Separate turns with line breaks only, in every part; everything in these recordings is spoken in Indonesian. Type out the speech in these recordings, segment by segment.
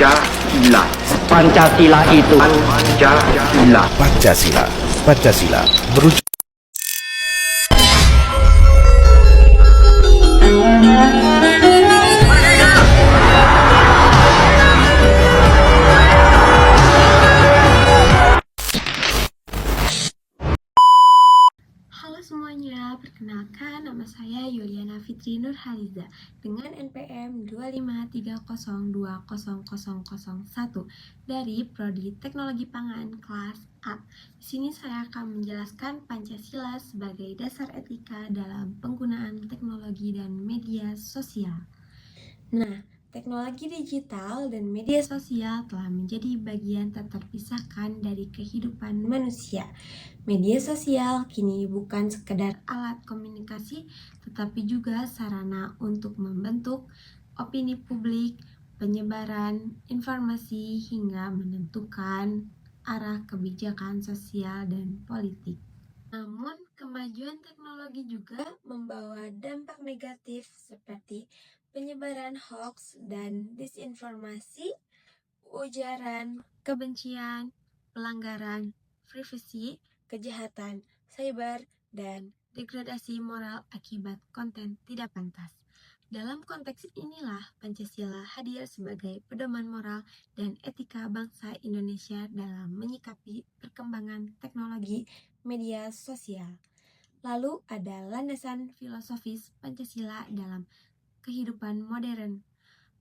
Pancasila.
Pancasila itu
Pancasila.
Pancasila. Pancasila merujuk.
Halo semuanya, perkenalkan nama saya Yuliana Fitri Nurhaliza dengan NPM 253020001 dari Prodi Teknologi Pangan kelas A. Di sini saya akan menjelaskan Pancasila sebagai dasar etika dalam penggunaan teknologi dan media sosial. Nah, teknologi digital dan media sosial telah menjadi bagian tak terpisahkan dari kehidupan manusia. Media sosial kini bukan sekedar alat komunikasi, tetapi juga sarana untuk membentuk opini publik, penyebaran informasi, hingga menentukan arah kebijakan sosial dan politik. Namun, kemajuan teknologi juga membawa dampak negatif seperti penyebaran hoaks dan disinformasi, ujaran kebencian, pelanggaran privasi, kejahatan cyber, dan degradasi moral akibat konten tidak pantas. Dalam konteks inilah Pancasila hadir sebagai pedoman moral dan etika bangsa Indonesia dalam menyikapi perkembangan teknologi media sosial. Lalu ada landasan filosofis Pancasila dalam kehidupan modern.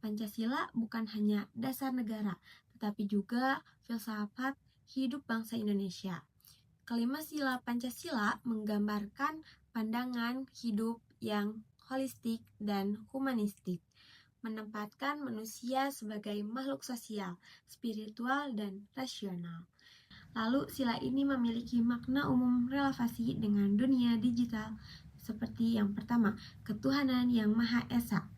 Pancasila bukan hanya dasar negara, tetapi juga filsafat hidup bangsa Indonesia. Kelima sila Pancasila menggambarkan pandangan hidup yang holistik dan humanistik, menempatkan manusia sebagai makhluk sosial, spiritual, dan rasional. Lalu sila ini memiliki makna umum relevasi dengan dunia digital, seperti yang pertama, ketuhanan yang Maha Esa,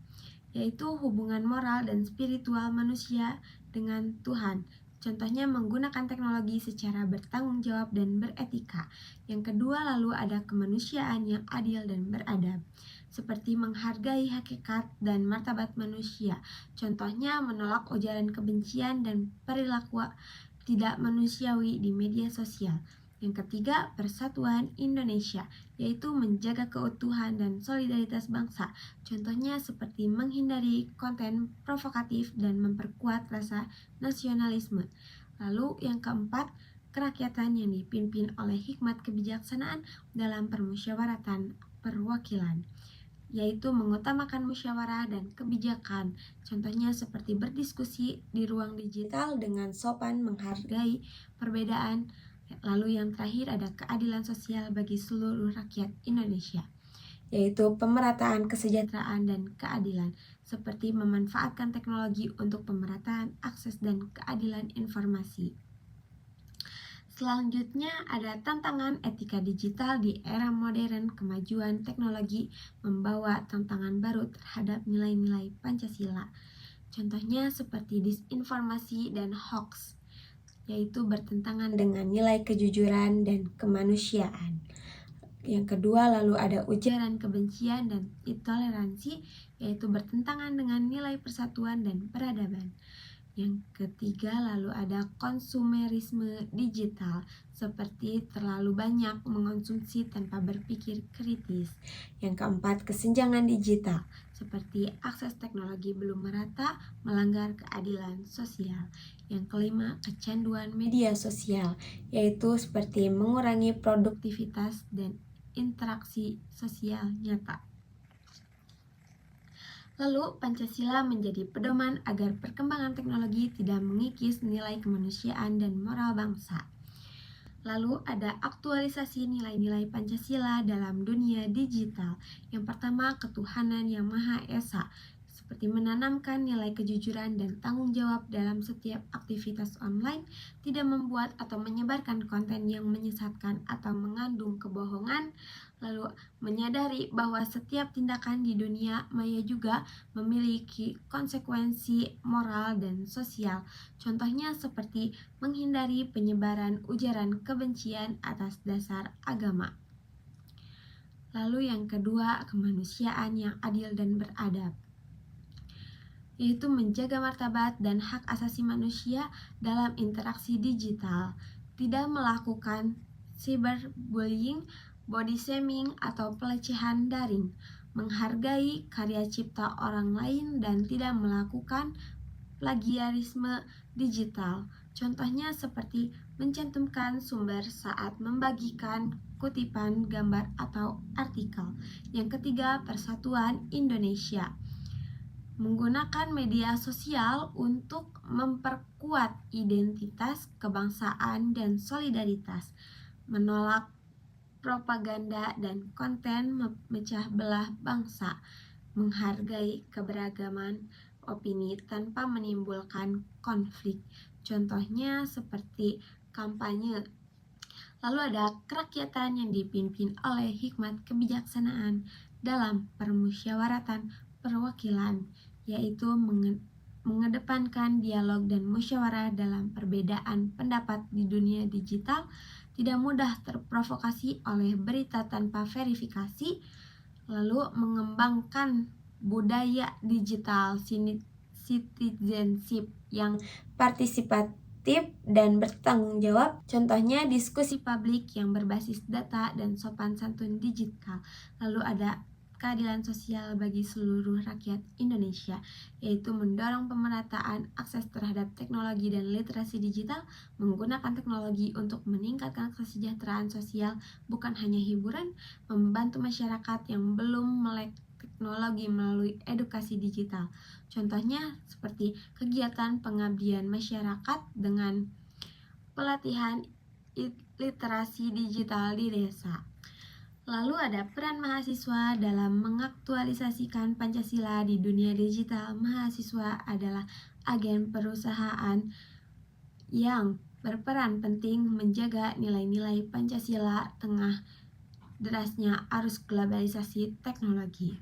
yaitu hubungan moral dan spiritual manusia dengan Tuhan. Contohnya menggunakan teknologi secara bertanggung jawab dan beretika. Yang kedua, lalu ada kemanusiaan yang adil dan beradab, seperti menghargai hakikat dan martabat manusia. Contohnya menolak ujaran kebencian dan perilaku tidak manusiawi di media sosial. Yang ketiga, persatuan Indonesia, yaitu menjaga keutuhan dan solidaritas bangsa. Contohnya seperti menghindari konten provokatif dan memperkuat rasa nasionalisme. Lalu yang keempat, kerakyatan yang dipimpin oleh hikmat kebijaksanaan dalam permusyawaratan perwakilan, yaitu mengutamakan musyawarah dan kebijakan. Contohnya seperti berdiskusi di ruang digital dengan sopan, menghargai perbedaan. Lalu yang terakhir ada keadilan sosial bagi seluruh rakyat Indonesia, yaitu pemerataan kesejahteraan dan keadilan, seperti memanfaatkan teknologi untuk pemerataan akses dan keadilan informasi. Selanjutnya ada tantangan etika digital di era modern. Kemajuan teknologi membawa tantangan baru terhadap nilai-nilai Pancasila. Contohnya seperti disinformasi dan hoax, yaitu bertentangan dengan nilai kejujuran dan kemanusiaan. Yang kedua, lalu ada ujaran kebencian dan intoleransi, yaitu bertentangan dengan nilai persatuan dan peradaban. Yang ketiga, lalu ada konsumerisme digital, seperti terlalu banyak mengonsumsi tanpa berpikir kritis. Yang keempat, kesenjangan digital, seperti akses teknologi belum merata, melanggar keadilan sosial. Yang kelima, kecanduan media sosial, yaitu seperti mengurangi produktivitas dan interaksi sosial nyata. Lalu, Pancasila menjadi pedoman agar perkembangan teknologi tidak mengikis nilai kemanusiaan dan moral bangsa. Lalu, ada aktualisasi nilai-nilai Pancasila dalam dunia digital. Yang pertama, ketuhanan yang Maha Esa, seperti menanamkan nilai kejujuran dan tanggung jawab dalam setiap aktivitas online, tidak membuat atau menyebarkan konten yang menyesatkan atau mengandung kebohongan. Lalu menyadari bahwa setiap tindakan di dunia maya juga memiliki konsekuensi moral dan sosial. Contohnya seperti menghindari penyebaran ujaran kebencian atas dasar agama. Lalu yang kedua, kemanusiaan yang adil dan beradab. yaitu menjaga martabat dan hak asasi manusia dalam interaksi digital, tidak melakukan cyberbullying, body shaming, atau pelecehan daring, menghargai karya cipta orang lain, dan tidak melakukan plagiarisme digital. Contohnya seperti mencantumkan sumber saat membagikan kutipan, gambar, atau artikel. Yang ketiga, Persatuan Indonesia menggunakan media sosial untuk memperkuat identitas kebangsaan dan solidaritas, menolak propaganda dan konten memecah belah bangsa, menghargai keberagaman opini tanpa menimbulkan konflik. Contohnya seperti kampanye. Lalu ada kerakyatan yang dipimpin oleh hikmat kebijaksanaan dalam permusyawaratan perwakilan, yaitu mengedepankan dialog dan musyawarah dalam perbedaan pendapat di dunia digital, tidak mudah terprovokasi oleh berita tanpa verifikasi, lalu mengembangkan budaya digital citizenship yang partisipatif dan bertanggung jawab. Contohnya diskusi publik yang berbasis data dan sopan santun digital. Lalu ada keadilan sosial bagi seluruh rakyat Indonesia, yaitu mendorong pemerataan akses terhadap teknologi dan literasi digital, menggunakan teknologi untuk meningkatkan kesejahteraan sosial, bukan hanya hiburan, membantu masyarakat yang belum melek teknologi melalui edukasi digital. Contohnya seperti kegiatan pengabdian masyarakat dengan pelatihan literasi digital di desa. Lalu ada peran mahasiswa dalam mengaktualisasikan Pancasila di dunia digital. Mahasiswa adalah agen perusahaan yang berperan penting menjaga nilai-nilai Pancasila tengah derasnya arus globalisasi teknologi.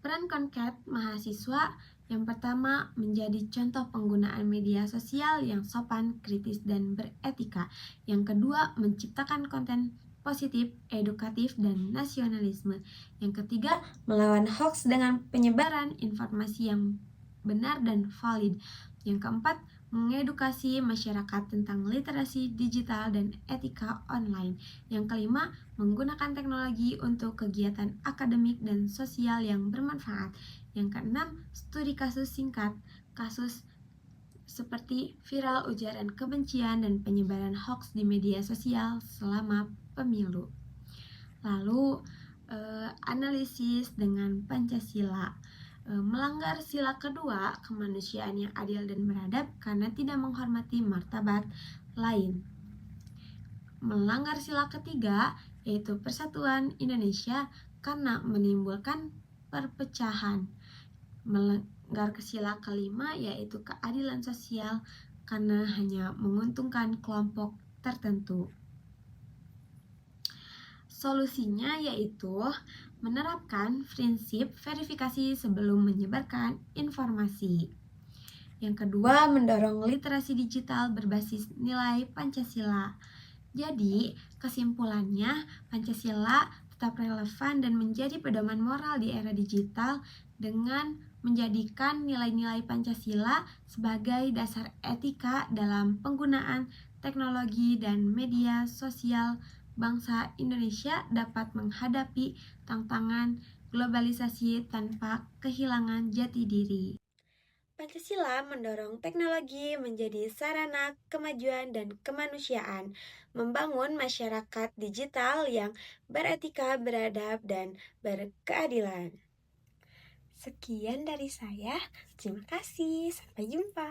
Peran konkret mahasiswa yang pertama, menjadi contoh penggunaan media sosial yang sopan, kritis, dan beretika. Yang kedua, menciptakan konten positif, edukatif, dan nasionalisme. Yang ketiga, melawan hoax dengan penyebaran informasi yang benar dan valid. Yang keempat, mengedukasi masyarakat tentang literasi digital dan etika online. Yang kelima, menggunakan teknologi untuk kegiatan akademik dan sosial yang bermanfaat. Yang keenam, studi kasus singkat, kasus seperti viral ujaran kebencian dan penyebaran hoax di media sosial selama pemilu. Lalu analisis dengan Pancasila. Melanggar sila kedua, kemanusiaan yang adil dan beradab karena tidak menghormati martabat lain. Melanggar sila ketiga, yaitu Persatuan Indonesia, karena menimbulkan perpecahan. Melanggar sila kelima, yaitu keadilan sosial, karena hanya menguntungkan kelompok tertentu. Solusinya yaitu menerapkan prinsip verifikasi sebelum menyebarkan informasi. Yang kedua, mendorong literasi digital berbasis nilai Pancasila. Jadi, kesimpulannya, Pancasila tetap relevan dan menjadi pedoman moral di era digital dengan menjadikan nilai-nilai Pancasila sebagai dasar etika dalam penggunaan teknologi dan media sosial. Bangsa Indonesia dapat menghadapi tantangan globalisasi tanpa kehilangan jati diri. Pancasila mendorong teknologi menjadi sarana kemajuan dan kemanusiaan, membangun masyarakat digital yang beretika, beradab, dan berkeadilan. Sekian dari saya, terima kasih, sampai jumpa.